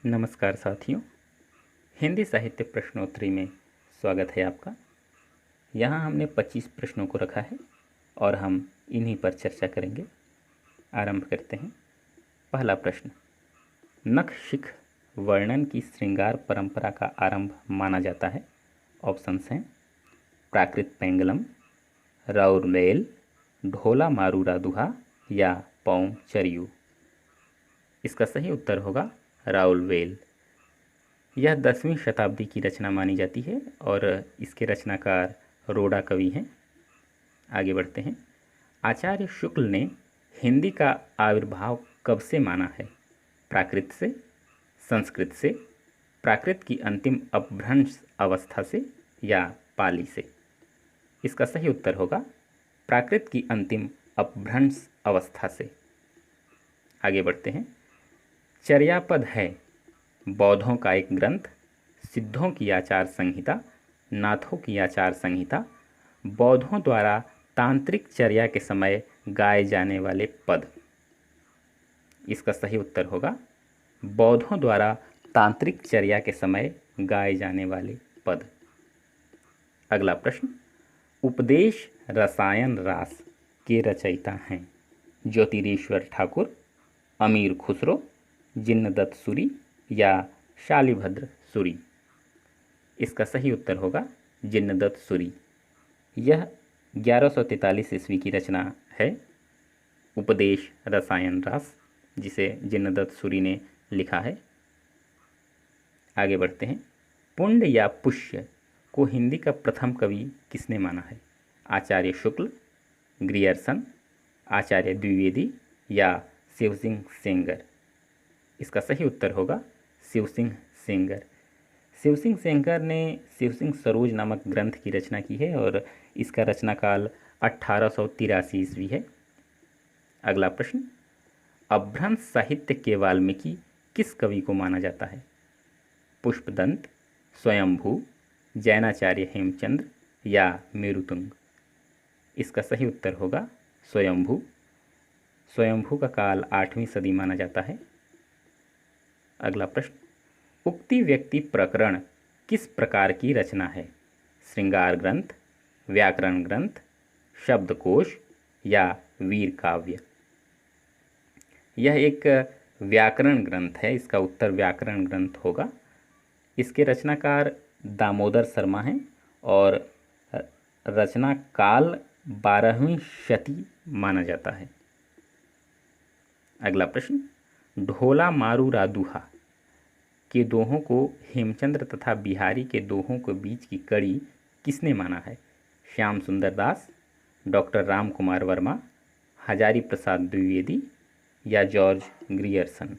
नमस्कार साथियों, हिंदी साहित्य प्रश्नोत्तरी में स्वागत है आपका। यहाँ हमने 25 प्रश्नों को रखा है और हम इन्हीं पर चर्चा करेंगे। आरंभ करते हैं। पहला प्रश्न, नख शिख वर्णन की श्रृंगार परंपरा का आरंभ माना जाता है। ऑप्शंस हैं प्राकृत पेंगलम, राउरमेल, ढोला मारूरा दुहा या पौंग चरियू। इसका सही उत्तर होगा राउरवेल। यह 10वीं शताब्दी की रचना मानी जाती है और इसके रचनाकार रोड़ा कवि हैं। आगे बढ़ते हैं। आचार्य शुक्ल ने हिंदी का आविर्भाव कब से माना है? प्राकृत से, संस्कृत से, प्राकृत की अंतिम अपभ्रंश अवस्था से या पाली से? इसका सही उत्तर होगा प्राकृत की अंतिम अपभ्रंश अवस्था से। आगे बढ़ते हैं। चर्यापद है बौद्धों का एक ग्रंथ, सिद्धों की आचार संहिता, नाथों की आचार संहिता, बौद्धों द्वारा तांत्रिक चर्या के समय गाए जाने वाले पद। इसका सही उत्तर होगा बौद्धों द्वारा तांत्रिक चर्या के समय गाए जाने वाले पद। अगला प्रश्न, उपदेश रसायन रास के रचयिता हैं ज्योतिरीश्वर ठाकुर, अमीर खुसरो, जिन्नदत्त सूरी या शालिभद्र सूरी? इसका सही उत्तर होगा जिन्नदत्त सूरी। यह 1143 ईस्वी की रचना है, उपदेश रसायन रास, जिसे जिन्नदत्त सूरी ने लिखा है। आगे बढ़ते हैं। पुंड या पुष्य को हिंदी का प्रथम कवि किसने माना है? आचार्य शुक्ल, ग्रियर्सन, आचार्य द्विवेदी या शिवसिंह सेंगर? इसका सही उत्तर होगा शिवसिंह सेंगर। शिवसिंह सेंगर ने शिवसिंह सरोज नामक ग्रंथ की रचना की है और इसका रचनाकाल 1883 ईस्वी है। अगला प्रश्न, अपभ्रंश साहित्य के वाल्मीकि किस कवि को माना जाता है? पुष्पदंत, स्वयंभू, जैनाचार्य हेमचंद्र या मेरुतुंग? इसका सही उत्तर होगा स्वयंभू। स्वयंभू का काल 8वीं सदी माना जाता है। अगला प्रश्न, उक्ति व्यक्ति प्रकरण किस प्रकार की रचना है? श्रृंगार ग्रंथ, व्याकरण ग्रंथ, शब्दकोश या वीर काव्य? यह एक व्याकरण ग्रंथ है। इसका उत्तर व्याकरण ग्रंथ होगा। इसके रचनाकार दामोदर शर्मा हैं और रचना काल 12वीं शती माना जाता है। अगला प्रश्न, ढोला मारूरा दुहा के दोहों को हेमचंद्र तथा बिहारी के दोहों के बीच की कड़ी किसने माना है? श्याम सुंदर दास, डॉक्टर राम कुमार वर्मा, हजारी प्रसाद द्विवेदी या जॉर्ज ग्रियर्सन?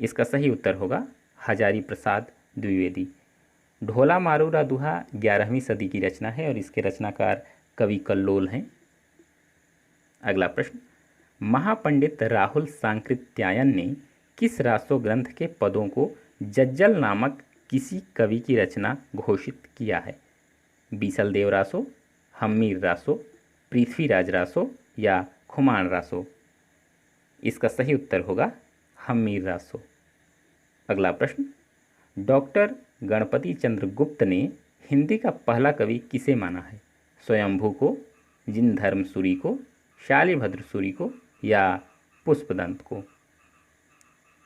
इसका सही उत्तर होगा हजारी प्रसाद द्विवेदी। ढोला मारूरा दुहा 11वीं सदी की रचना है और इसके रचनाकार कवि कल्लोल हैं। अगला प्रश्न, महापंडित राहुल सांकृत्यायन ने किस रासो ग्रंथ के पदों को जज्जल नामक किसी कवि की रचना घोषित किया है? बीसलदेव रासो, हम्मीर रासो, पृथ्वीराज रासो या खुमान रासो? इसका सही उत्तर होगा हम्मीर रासो। अगला प्रश्न, डॉक्टर गणपति चंद्र गुप्त ने हिंदी का पहला कवि किसे माना है? स्वयंभू को, जिनधर्म सूरी को, शालिभद्र सूरी को या पुष्पदंत को?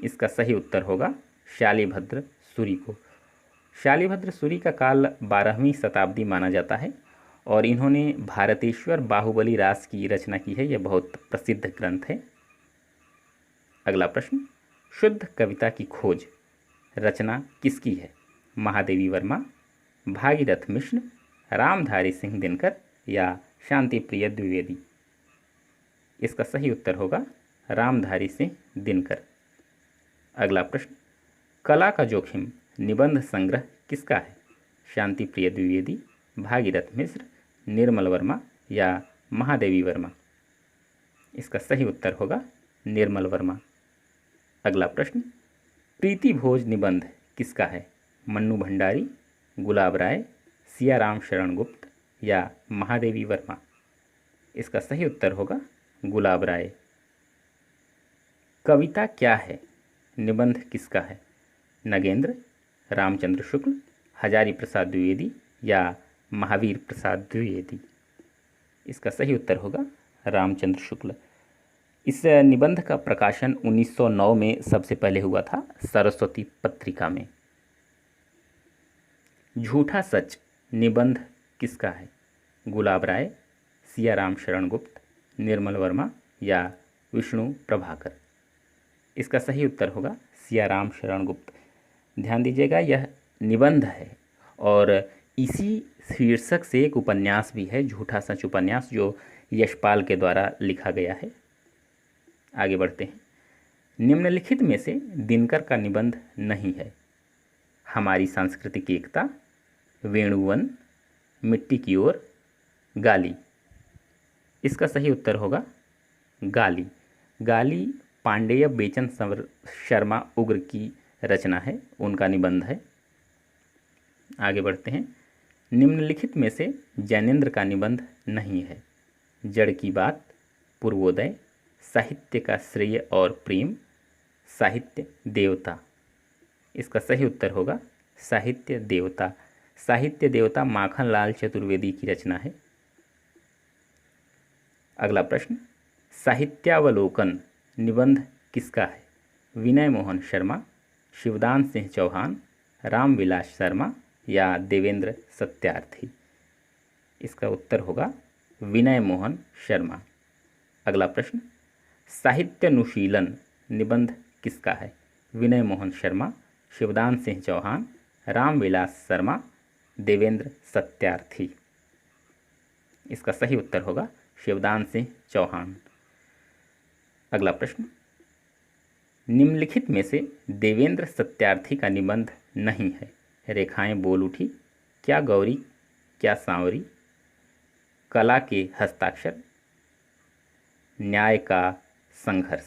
इसका सही उत्तर होगा शालिभद्र सूरी को। शालिभद्र सूरी का काल 12वीं शताब्दी माना जाता है और इन्होंने भारतेश्वर बाहुबली रास की रचना की है। यह बहुत प्रसिद्ध ग्रंथ है। अगला प्रश्न, शुद्ध कविता की खोज रचना किसकी है? महादेवी वर्मा, भागीरथ मिश्र, रामधारी सिंह दिनकर या शांति प्रिय द्विवेदी? इसका सही उत्तर होगा रामधारी सिंह दिनकर। अगला प्रश्न, कला का जोखिम निबंध संग्रह किसका है? शांति प्रिय द्विवेदी, भागीरथ मिश्र, निर्मल वर्मा या महादेवी वर्मा? इसका सही उत्तर होगा निर्मल वर्मा। अगला प्रश्न, प्रीति भोज निबंध किसका है? मन्नू भंडारी, गुलाब राय, सियाराम शरण गुप्त या महादेवी वर्मा? इसका सही उत्तर होगा गुलाब राय। कविता क्या है निबंध किसका है? नगेंद्र, रामचंद्र शुक्ल, हजारी प्रसाद द्विवेदी या महावीर प्रसाद द्विवेदी? इसका सही उत्तर होगा रामचंद्र शुक्ल। इस निबंध का प्रकाशन 1909 में सबसे पहले हुआ था, सरस्वती पत्रिका में। झूठा सच निबंध किसका है? गुलाब राय, सियाराम शरण गुप्त, निर्मल वर्मा या विष्णु प्रभाकर? इसका सही उत्तर होगा सियाराम शरण गुप्त। ध्यान दीजिएगा, यह निबंध है और इसी शीर्षक से एक उपन्यास भी है, झूठा सच उपन्यास, जो यशपाल के द्वारा लिखा गया है। आगे बढ़ते हैं। निम्नलिखित में से दिनकर का निबंध नहीं है? हमारी सांस्कृतिक एकता, वेणुवन, मिट्टी की ओर, गाली? इसका सही उत्तर होगा गाली। गाली पांडेय बेचन शर्मा उग्र की रचना है, उनका निबंध है। आगे बढ़ते हैं। निम्नलिखित में से जैनेन्द्र का निबंध नहीं है? जड़ की बात, पूर्वोदय, साहित्य का श्रेय और प्रेम, साहित्य देवता? इसका सही उत्तर होगा साहित्य देवता। साहित्य देवता माखनलाल चतुर्वेदी की रचना है। अगला प्रश्न, साहित्यावलोकन निबंध किसका है? विनय मोहन शर्मा, शिवदान सिंह चौहान, रामविलास शर्मा या देवेंद्र सत्यार्थी? इसका उत्तर होगा विनय मोहन शर्मा। अगला प्रश्न, साहित्यानुशीलन निबंध किसका है? विनय मोहन शर्मा, शिवदान सिंह चौहान, रामविलास शर्मा, देवेंद्र सत्यार्थी? इसका सही उत्तर होगा शिवदान सिंह चौहान। अगला प्रश्न, निम्नलिखित में से देवेंद्र सत्यार्थी का निबंध नहीं है? रेखाएं बोल उठी, क्या गौरी क्या सांवरी, कला के हस्ताक्षर, न्याय का संघर्ष?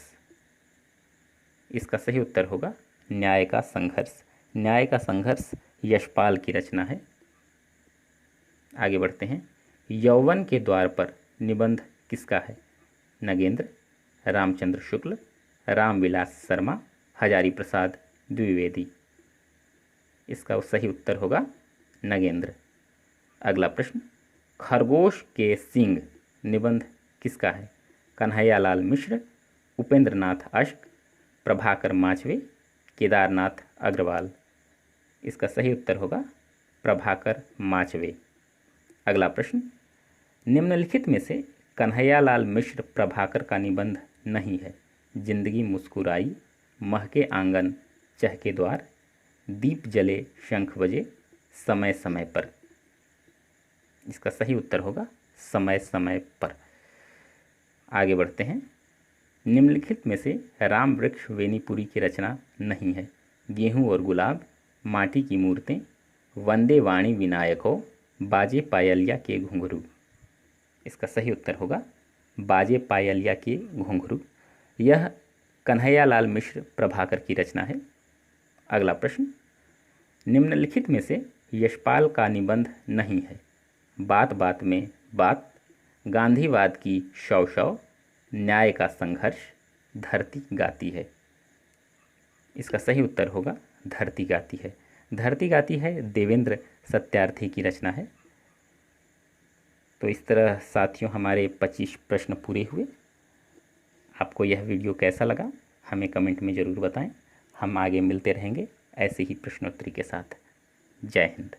इसका सही उत्तर होगा न्याय का संघर्ष। न्याय का संघर्ष यशपाल की रचना है। आगे बढ़ते हैं। यौवन के द्वार पर निबंध किसका है? नगेंद्र, रामचंद्र शुक्ल, रामविलास शर्मा, हजारी प्रसाद द्विवेदी? इसका सही उत्तर होगा नगेंद्र। अगला प्रश्न, खरगोश के सींग निबंध किसका है? कन्हैयालाल मिश्र, उपेंद्र नाथ अश्क, प्रभाकर माचवे, केदारनाथ अग्रवाल? इसका सही उत्तर होगा प्रभाकर माचवे। अगला प्रश्न, निम्नलिखित में से कन्हैयालाल मिश्र प्रभाकर का निबंध नहीं है? जिंदगी मुस्कुराई, महके आंगन चहके द्वार, दीप जले शंख बजे, समय समय पर? इसका सही उत्तर होगा समय समय पर। आगे बढ़ते हैं। निम्नलिखित में से राम वृक्ष वेनीपुरी की रचना नहीं है? गेहूं और गुलाब, माटी की मूर्तें, वंदे वाणी विनायको, बाजे पायलिया के घुंघरू? इसका सही उत्तर होगा बाजे पायलिया के घुंघरू। यह कन्हैयालाल मिश्र प्रभाकर की रचना है। अगला प्रश्न, निम्नलिखित में से यशपाल का निबंध नहीं है? बात बात में बात, गांधीवाद की शव शव, न्याय का संघर्ष, धरती गाती है? इसका सही उत्तर होगा धरती गाती है। धरती गाती है देवेंद्र सत्यार्थी की रचना है। तो इस तरह साथियों हमारे 25 प्रश्न पूरे हुए। आपको यह वीडियो कैसा लगा हमें कमेंट में ज़रूर बताएं। हम आगे मिलते रहेंगे ऐसे ही प्रश्नोत्तरी के साथ। जय हिंद।